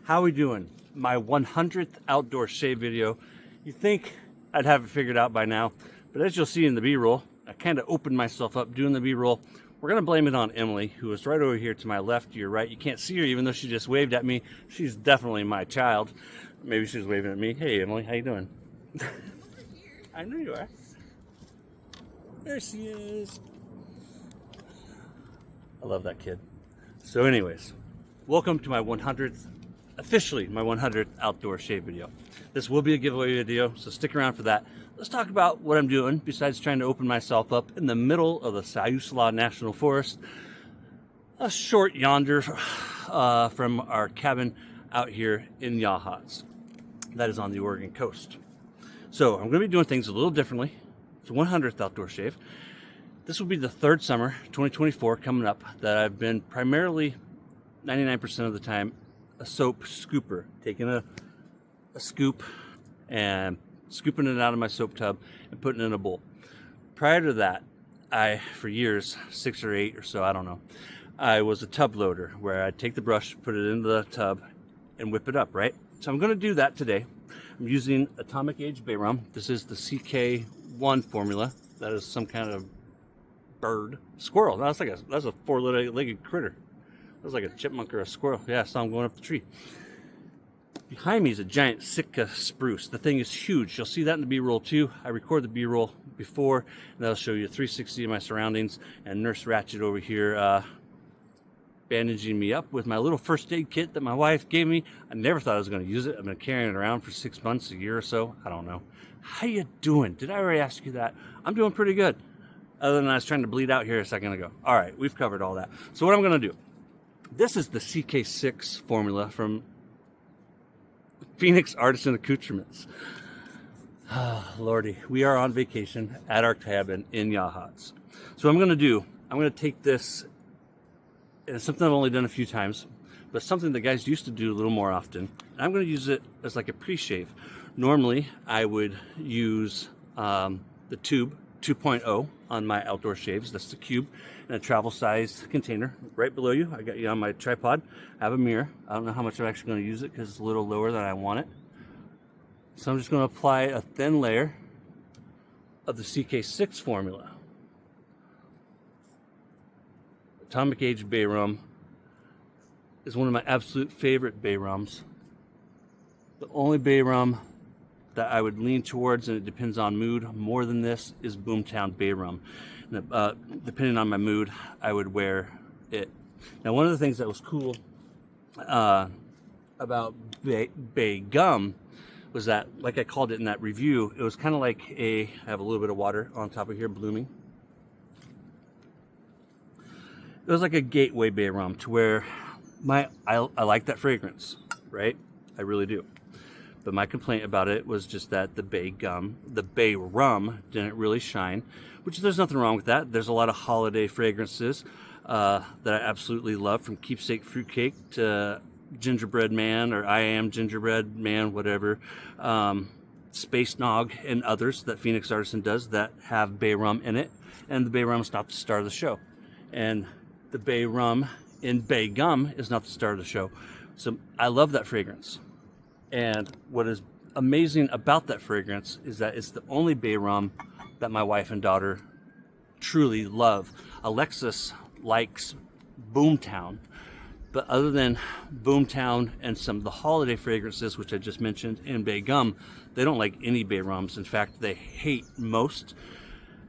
How we doing? My 100th outdoor shave video. You think I'd have it figured out by now, but as you'll see in the B-roll, I kind of opened myself up doing the B-roll. We're gonna blame it on Emily, who is right over here to my left, to your right. You can't see her even though she just waved at me. She's definitely my child. Maybe she's waving at me. Hey Emily, how you doing? I know you are. There she is. I love that kid. So anyways, welcome to my 100th, officially my 100th outdoor shave video. This will be a giveaway video, so stick around for that. Let's talk about what I'm doing besides trying to open myself up in the middle of the Siuslaw National Forest, a short yonder from our cabin out here in Yachats. That is on the Oregon coast. So I'm going to be doing things a little differently. It's the 100th outdoor shave. This will be the third summer, 2024, coming up, that I've been primarily, 99% of the time, a soap scooper. Taking a scoop and scooping it out of my soap tub and putting it in a bowl. Prior to that, for years, 6 or 8 or so, I don't know, I was a tub loader where I'd take the brush, put it into the tub, and whip it up, right? So I'm going to do that today. I'm using Atomic Age Bay Rum. This is the CK1 formula. That is some kind of bird. Squirrel. No, that's a four-legged critter. That's like a chipmunk or a squirrel. Yeah, I saw him going up the tree. Behind me is a giant Sitka spruce. The thing is huge. You'll see that in the B-roll too. I record the B-roll before, and that'll show you a 360 of my surroundings. And Nurse Ratchet over here bandaging me up with my little first aid kit that my wife gave me. I never thought I was going to use it. I've been carrying it around for 6 months, a year or so. I don't know. How you doing? Did I already ask you that? I'm doing pretty good. Other than I was trying to bleed out here a second ago. All right, we've covered all that. So what I'm going to do, this is the CK6 formula from Phoenix Artisan Accoutrements. Lordy, we are on vacation at our cabin in Yachats. So what I'm going to do, I'm going to take this, and it's something I've only done a few times, but something that guys used to do a little more often. And I'm going to use it as like a pre-shave. Normally, I would use the Tube 2.0 on my outdoor shaves. That's the cube in a travel-sized container. Right below you, I got you on my tripod. I have a mirror. I don't know how much I'm actually going to use it because it's a little lower than I want it. So I'm just going to apply a thin layer of the CK6 formula. Atomic Age Bay Rum is one of my absolute favorite Bay Rums. The only Bay Rum that I would lean towards, and it depends on mood, more than this is Boomtown Bay Rum. And, depending on my mood, I would wear it. Now, one of the things that was cool about Bay Gum was that, like I called it in that review, it was kind of like I have a little bit of water on top of here blooming. It was like a gateway Bay Rum to where I like that fragrance, right? I really do. But my complaint about it was just that the Bay Rum didn't really shine, which there's nothing wrong with that. There's a lot of holiday fragrances that I absolutely love, from Keepsake Fruitcake to Gingerbread Man, or I Am Gingerbread Man, whatever. Space Nog and others that Phoenix Artisan does that have Bay Rum in it. And the Bay Rum is not the star of the show. And the Bay Rum in Bay Gum is not the star of the show. So I love that fragrance. And what is amazing about that fragrance is that it's the only Bay Rum that my wife and daughter truly love. Alexis likes Boomtown, but other than Boomtown and some of the holiday fragrances, which I just mentioned in Bay Gum, they don't like any Bay Rums. In fact, they hate most.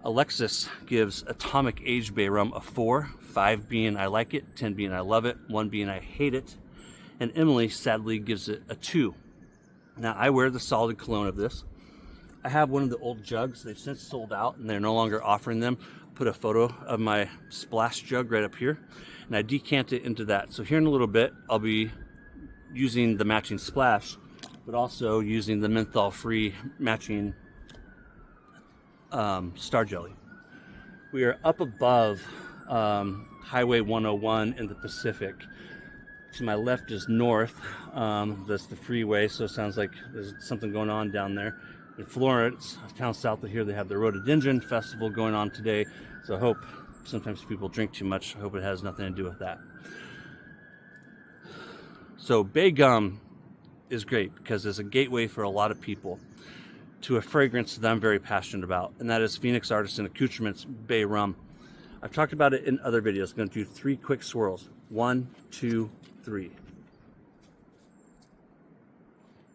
Alexis gives Atomic Age Bay Rum a 4, 5 being I like it, 10 being I love it, 1 being I hate it, and Emily sadly gives it a 2. Now, I wear the solid cologne of this. I have one of the old jugs. They've since sold out, and they're no longer offering them. Put a photo of my splash jug right up here, and I decant it into that. So here in a little bit, I'll be using the matching splash, but also using the menthol-free matching Star Jelly. We are up above Highway 101 in the Pacific. To my left is north. That's the freeway, so it sounds like there's something going on down there. In Florence, a town south of here, they have the Rhododendron Festival going on today. So I hope, sometimes people drink too much, I hope it has nothing to do with that. So bay gum is great because it's a gateway for a lot of people to a fragrance that I'm very passionate about, and that is Phoenix Artisan Accoutrements Bay Rum. I've talked about it in other videos. I'm going to do 3 quick swirls. 1, 2, 3.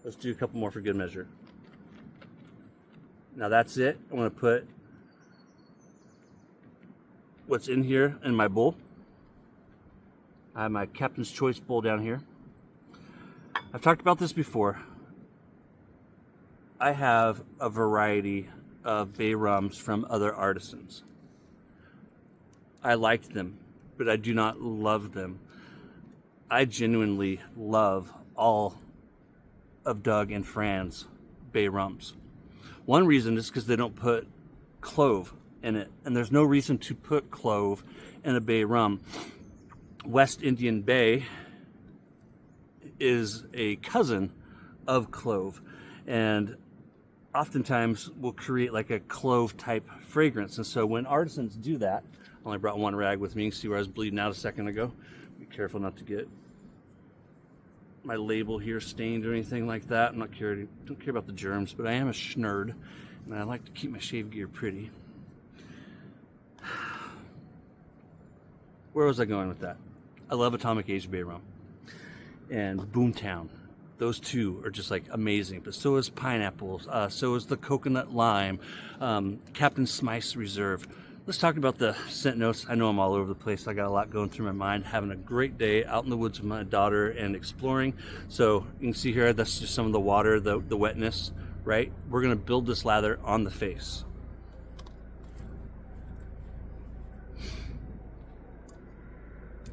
Let's do a couple more for good measure. Now that's it. I'm going to put what's in here in my bowl. I have my Captain's Choice bowl down here. I've talked about this before. I have a variety of bay rums from other artisans. I like them, but I do not love them. I genuinely love all of Doug and Fran's bay rums. One reason is because they don't put clove in it, and there's no reason to put clove in a bay rum. West Indian Bay is a cousin of clove, and oftentimes will create like a clove type fragrance. And so when artisans do that, I only brought one rag with me. You can see where I was bleeding out a second ago. Be careful not to get my label here stained or anything like that. I'm not don't care about the germs, but I am a schnerd, and I like to keep my shave gear pretty. Where was I going with that? I love Atomic Age Bay Rum and Boomtown. Those two are just like amazing, but so is pineapples, so is the coconut lime, Captain Smythe's Reserve. Let's talk about the scent notes. I know I'm all over the place. I got a lot going through my mind. Having a great day out in the woods with my daughter and exploring. So you can see here, that's just some of the water, the wetness, right? We're gonna build this lather on the face.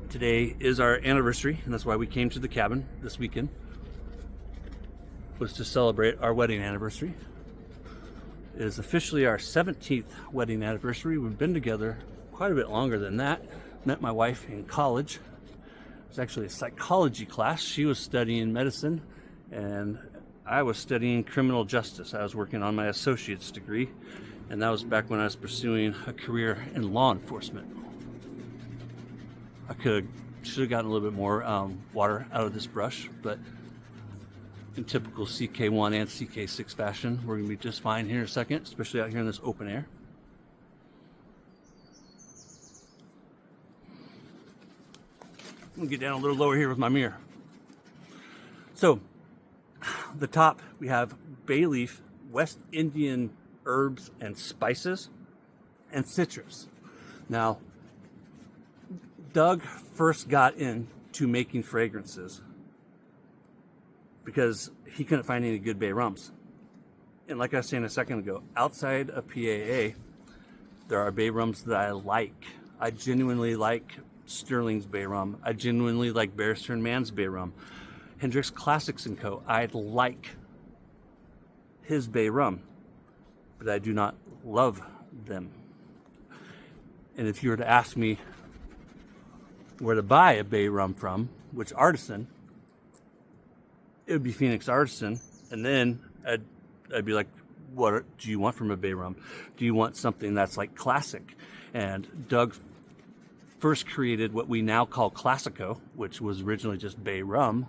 Today is our anniversary, and that's why we came to the cabin this weekend, was to celebrate our wedding anniversary. It is officially our 17th wedding anniversary. We've been together quite a bit longer than that. Met my wife in college. It was actually a psychology class. She was studying medicine, and I was studying criminal justice. I was working on my associate's degree, and that was back when I was pursuing a career in law enforcement. I should have gotten a little bit more water out of this brush, but in typical CK1 and CK6 fashion, we're going to be just fine here in a second, especially out here in this open air. I'm going to get down a little lower here with my mirror. So, the top, we have bay leaf, West Indian herbs and spices, and citrus. Now, Doug first got into making fragrances because he couldn't find any good bay rums. And like I was saying a second ago, outside of PAA, there are bay rums that I like. I genuinely like Sterling's Bay Rum. I genuinely like Barrister and Mann's Bay Rum. Hendrick's Classics & Co. I like his Bay Rum, but I do not love them. And if you were to ask me where to buy a Bay Rum from, which artisan, it would be Phoenix Artisan. And then I'd be like, what do you want from a Bay Rum? Do you want something that's like classic? And Doug first created what we now call Classico, which was originally just Bay Rum,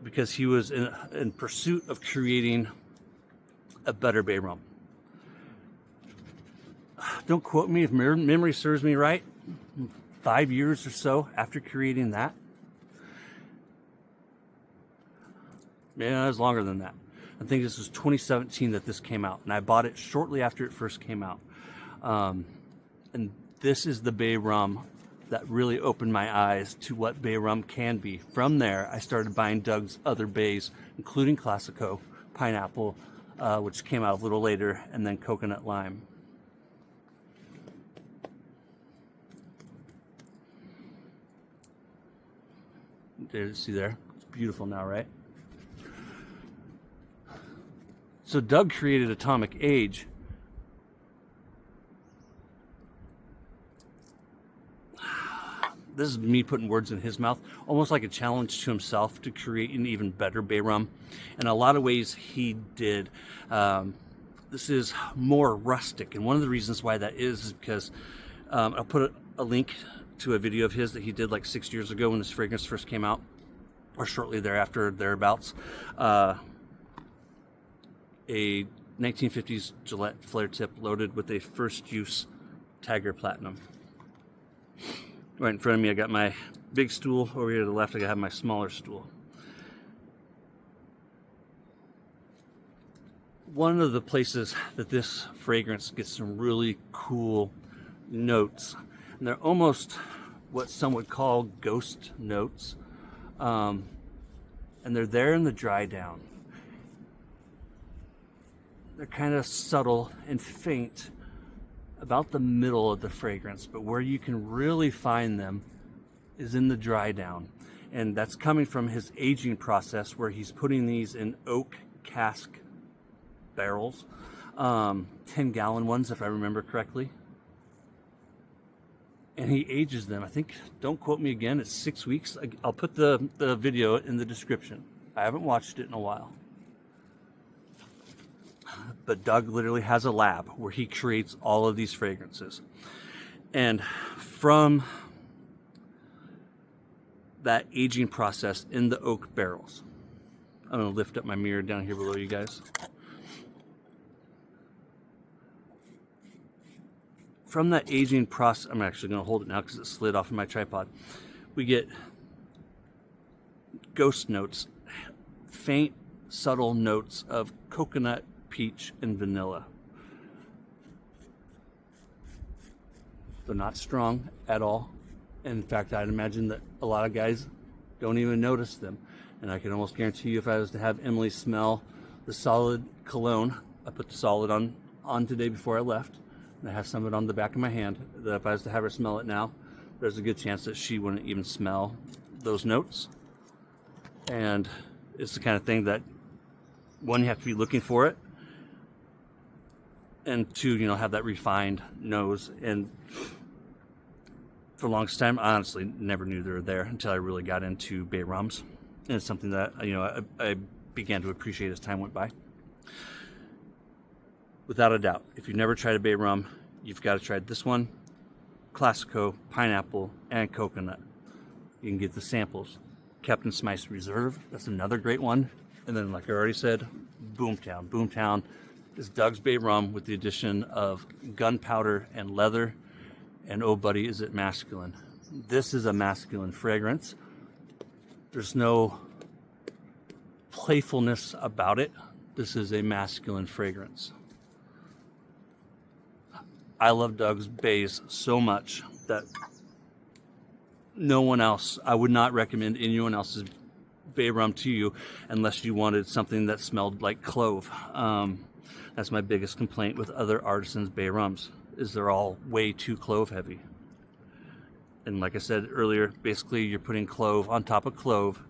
because he was in pursuit of creating a better Bay Rum. Don't quote me if memory serves me right. 5 years or so after creating that. Yeah, it was longer than that. I think this was 2017 that this came out, and I bought it shortly after it first came out. And this is the Bay Rum that really opened my eyes to what Bay Rum can be. From there, I started buying Doug's other bays, including Classico, Pineapple, which came out a little later, and then Coconut Lime. See there? It's beautiful now, right? So Doug created Atomic Age. This is me putting words in his mouth, almost like a challenge to himself to create an even better Bay Rum. In a lot of ways, he did. This is more rustic, and one of the reasons why that is because I'll put a link to a video of his that he did like 6 years ago when this fragrance first came out, or shortly thereafter, thereabouts. A 1950s Gillette flare tip loaded with a first use Tiger Platinum. Right in front of me, I got my big stool. Over here to the left, I have my smaller stool. One of the places that this fragrance gets some really cool notes, and they're almost what some would call ghost notes, and they're there in the dry down. They're kind of subtle and faint about the middle of the fragrance, but where you can really find them is in the dry down. And that's coming from his aging process, where he's putting these in oak cask barrels, 10-gallon ones if I remember correctly, and he ages them. I think, don't quote me again, it's 6 weeks. I'll put the video in the description. I haven't watched it in a while, but Doug literally has a lab where he creates all of these fragrances. And from that aging process in the oak barrels, I'm going to lift up my mirror down here below you guys. From that aging process, I'm actually going to hold it now because it slid off of my tripod. We get ghost notes, faint, subtle notes of coconut, peach, and vanilla. They're not strong at all. In fact, I'd imagine that a lot of guys don't even notice them. And I can almost guarantee you, if I was to have Emily smell the solid cologne, I put the solid on today before I left, and I have some of it on the back of my hand, that if I was to have her smell it now, there's a good chance that she wouldn't even smell those notes. And it's the kind of thing that, one, you have to be looking for it, and two, have that refined nose. And for the longest time, I honestly never knew they were there until I really got into bay rums. And it's something that, I began to appreciate as time went by. Without a doubt, if you've never tried a bay rum, you've got to try this one, Classico, pineapple, and coconut. You can get the samples. Captain Smythe's Reserve, that's another great one. And then, like I already said, Boomtown. Boomtown is Doug's Bay Rum with the addition of gunpowder and leather. And oh buddy, is it masculine. This is a masculine fragrance. There's no playfulness about it. This is a masculine fragrance. I love Doug's Bays so much that no one else, I would not recommend anyone else's Bay Rum to you unless you wanted something that smelled like clove. That's my biggest complaint with other Artisan's Bay Rums, is they're all way too clove heavy. And like I said earlier, basically you're putting clove on top of clove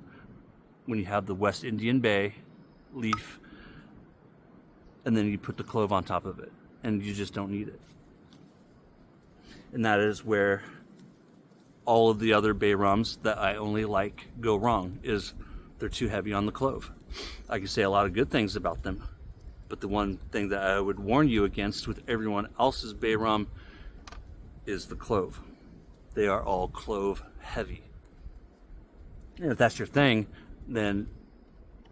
when you have the West Indian Bay leaf, and then you put the clove on top of it, and you just don't need it. And that is where all of the other Bay Rums that I only like go wrong, is they're too heavy on the clove. I can say a lot of good things about them, but the one thing that I would warn you against with everyone else's Bay Rum is the clove. They are all clove heavy. And if that's your thing, then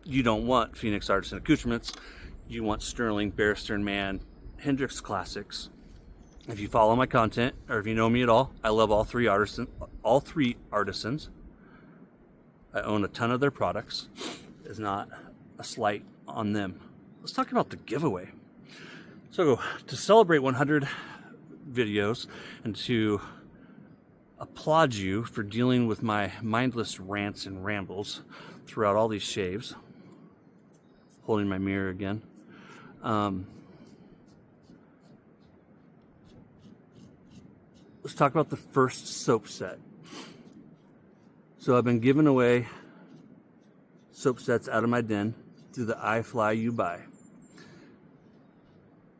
you don't want Phoenix Artisan Accoutrements. You want Sterling, Barrister and Mann, Hendrix Classics. If you follow my content, or if you know me at all, I love all three artisans. I own a ton of their products. It's not a slight on them. Let's talk about the giveaway. So to celebrate 100 videos and to applaud you for dealing with my mindless rants and rambles throughout all these shaves, holding my mirror again, let's talk about the first soap set. So I've been giving away soap sets out of my den through the I Fly You Buy.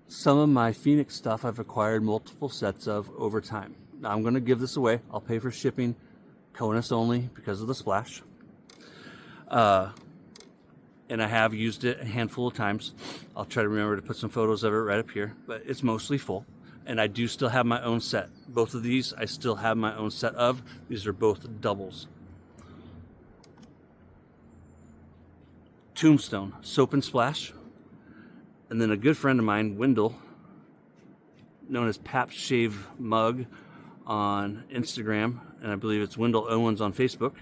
Some of my Phoenix stuff I've acquired multiple sets of over time. Now I'm going to give this away. I'll pay for shipping, CONUS only because of the splash. And I have used it a handful of times. I'll try to remember to put some photos of it right up here, but it's mostly full. And I do still have my own set, Both of these I still have my own set of. These are both doubles. Tombstone Soap and Splash. And then a good friend of mine, Wendell, known as Pap Shave Mug on Instagram, and I believe it's Wendell Owens on Facebook.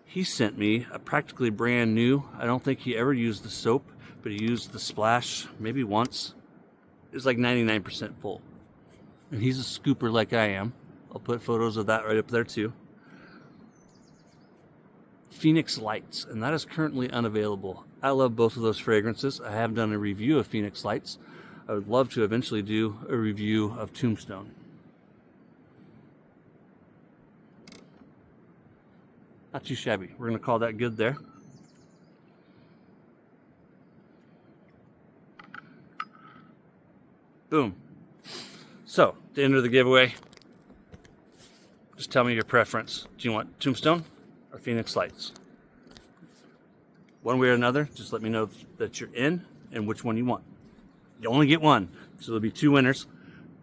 He sent me a practically brand new, I don't think he ever used the soap, but he used the splash maybe once. It's like 99% full. And he's a scooper like I am. I'll put photos of that right up there too. Phoenix Lights, and that is currently unavailable. I love both of those fragrances. I have done a review of Phoenix Lights. I would love to eventually do a review of Tombstone. Not too shabby. We're going to call that good there. Boom. So, to enter the giveaway, just tell me your preference. Do you want Tombstone or Phoenix Lights? One way or another, just let me know that you're in and which one you want. You only get one, so there'll be two winners.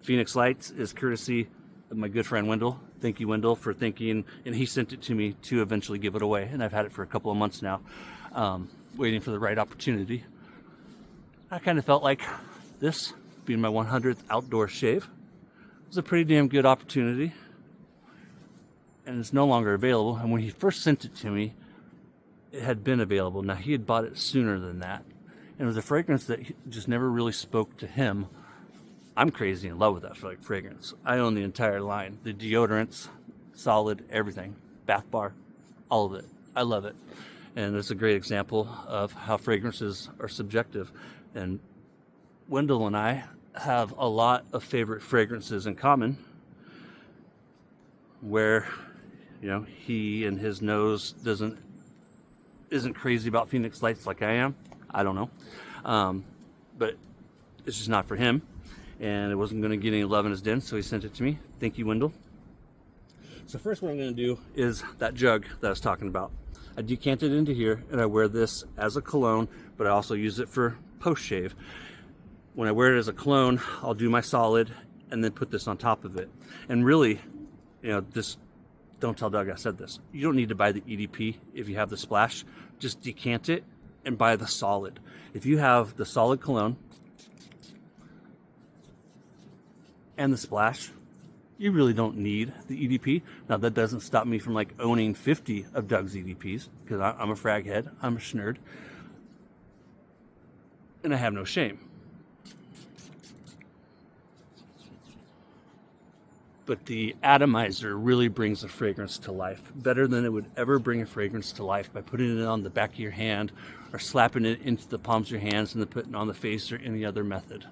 Phoenix Lights is courtesy of my good friend Wendell. Thank you, Wendell, for thinking, and he sent it to me to eventually give it away, and I've had it for a couple of months now, waiting for the right opportunity. I kind of felt like this, being my 100th outdoor shave, was a pretty damn good opportunity, and it's no longer available. And when he first sent it to me, it had been available. Now, he had bought it sooner than that, and it was a fragrance that just never really spoke to him. I'm crazy in love with that fragrance. I own the entire line. The deodorants, solid, everything. Bath bar, all of it. I love it. And it's a great example of how fragrances are subjective. And Wendell and I have a lot of favorite fragrances in common, where, you know, he and his nose isn't crazy about Phoenix Lights like I am. I don't know. But it's just not for him. And it wasn't going to get any love in his den, so he sent it to me. Thank you, Wendell. So first what I'm going to do is that jug that I was talking about. I decant it into here, and I wear this as a cologne, but I also use it for post-shave. When I wear it as a cologne, I'll do my solid and then put this on top of it. And really, you know, this, don't tell Doug I said this. You don't need to buy the EDP if you have the splash. Just decant it and buy the solid. If you have the solid cologne and the splash, you really don't need the EDP. Now, that doesn't stop me from like owning 50 of Doug's EDPs, because I'm a frag head, I'm a schnerd, and I have no shame. But the atomizer really brings a fragrance to life, better than it would ever bring a fragrance to life by putting it on the back of your hand or slapping it into the palms of your hands and then putting it on the face or any other method.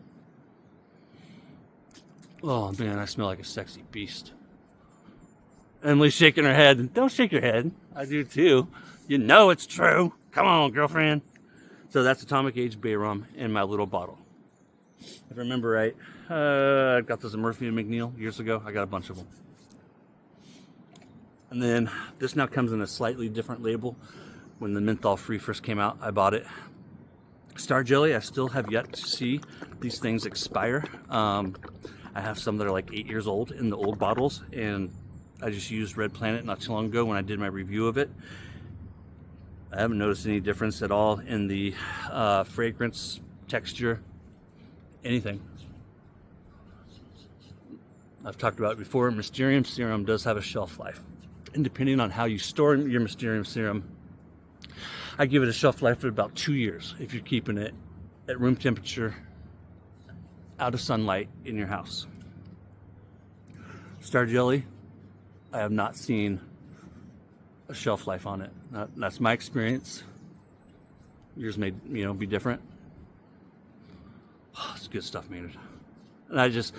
Oh man, I smell like a sexy beast. Emily's shaking her head. Don't shake your head. I do too. You know it's true. Come on, girlfriend. So that's Atomic Age Bay Rum in my little bottle. If I remember right, I got this at Murphy and McNeil years ago. I got a bunch of them. And then this now comes in a slightly different label. When the menthol free first came out, I bought it. Star Jelly, I still have yet to see these things expire. I have some that are like 8 years old in the old bottles, and I just used Red Planet not too long ago when I did my review of it. I haven't noticed any difference at all in the fragrance, texture, anything. I've talked about it before. Mysterium serum does have a shelf life, and depending on how you store your Mysterium serum, I give it a shelf life of about 2 years if you're keeping it at room temperature, out of sunlight in your house. Star Jelly, I have not seen a shelf life on it. That's my experience. Yours may, you know, be different. Oh, it's good stuff, Maynard. And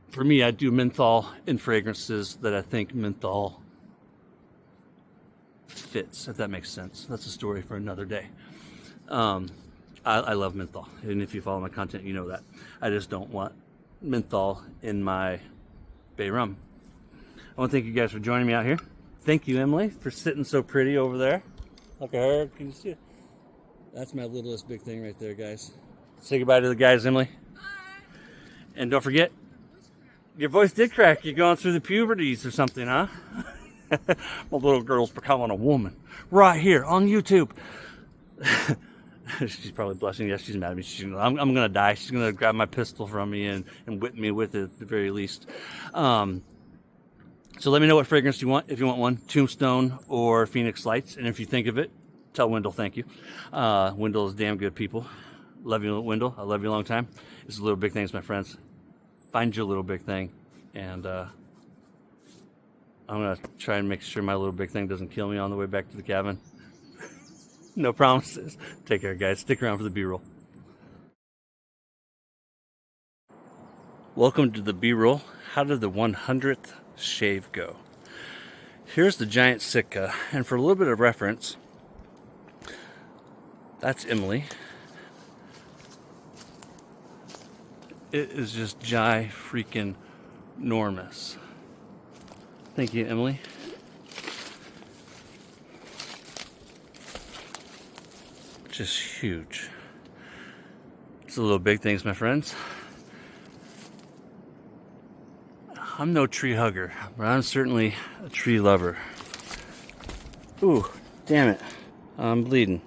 for me, I do menthol in fragrances that I think menthol fits, if that makes sense. That's a story for another day. I love menthol, and if you follow my content, you know that. I just don't want menthol in my Bay Rum. I want to thank you guys for joining me out here. Thank you, Emily, for sitting so pretty over there. Look at her. Can you see it? That's my littlest big thing right there, guys. Say goodbye to the guys, Emily. Bye. And don't forget, Your voice did crack. You're going through the puberties or something, huh? My little girl's becoming a woman. Right here on YouTube. She's probably blushing. Yes, she's mad at me. I'm going to die. She's going to grab my pistol from me and whip me with it at the very least. So let me know what fragrance you want. If you want one, Tombstone or Phoenix Lights. And if you think of it, tell Wendell thank you. Wendell is damn good people. Love you, Wendell. I love you a long time. It's the little big things, my friends. Find your little big thing. And I'm going to try and make sure my little big thing doesn't kill me on the way back to the cabin. No promises. Take care, guys. Stick around for the B-roll. Welcome to the B-roll. How did the 100th shave go? Here's the giant Sitka, and for a little bit of reference, that's Emily. It is just freaking enormous. Thank you, Emily. Just huge. It's the little big things, my friends. I'm no tree hugger, but I'm certainly a tree lover. Ooh, damn it. I'm bleeding.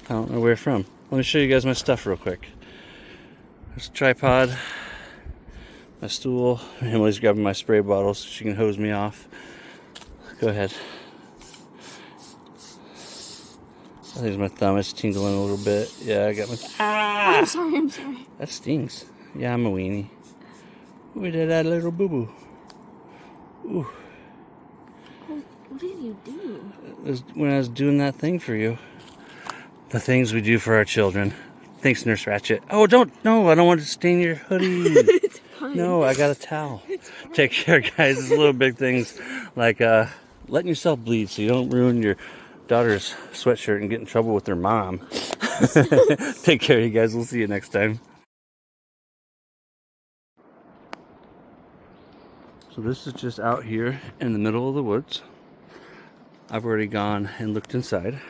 I don't know where from. Let me show you guys my stuff real quick. There's a tripod, my stool. Emily's grabbing my spray bottle so she can hose me off. Go ahead. I think it's my thumb. It's tingling a little bit. Yeah, I got my... Ah! I'm sorry. That stings. Yeah, I'm a weenie. We did that little boo-boo. Ooh. What did you do? It was when I was doing that thing for you. The things we do for our children. Thanks, Nurse Ratchet. Oh, no, I don't want to stain your hoodie. It's fine. No, I got a towel. Take care, guys. It's little big things like letting yourself bleed so you don't ruin your daughter's sweatshirt and get in trouble with their mom. Take care, you guys. We'll see you next time. So this is just out here in the middle of the woods. I've already gone and looked inside.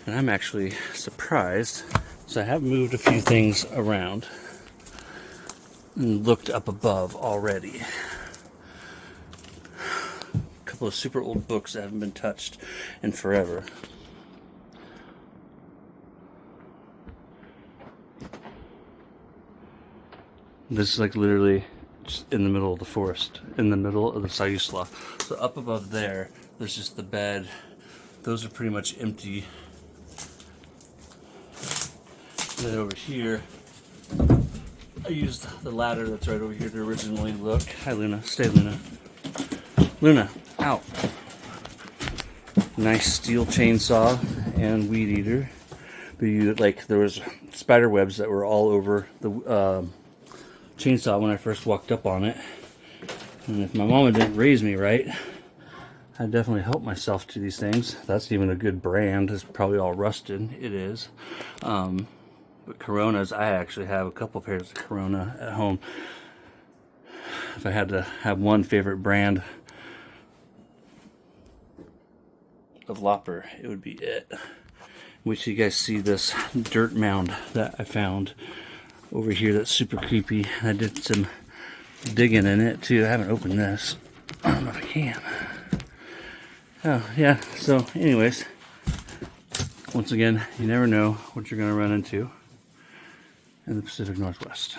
And I'm actually surprised. So I have moved a few things around and looked up above already. A couple of super old books that haven't been touched in forever. This is like literally just in the middle of the forest, in the middle of the Sayusla. So up above there, there's just the bed. Those are pretty much empty. And then over here, I used the ladder that's right over here to originally look. Hi, Luna. Stay, Luna. Luna, out. Nice steel chainsaw and weed eater. But there was spider webs that were all over the chainsaw when I first walked up on it. And if my mama didn't raise me right, I definitely helped myself to these things. That's even a good brand. It's probably all rusted. It is. But Coronas, I actually have a couple pairs of Corona at home. If I had to have one favorite brand of lopper, it would be it. Which you guys see this dirt mound that I found over here that's super creepy. I did some digging in it too. I haven't opened this. I don't know if I can. Oh, yeah. So, anyways, once again, you never know what you're going to run into in the Pacific Northwest.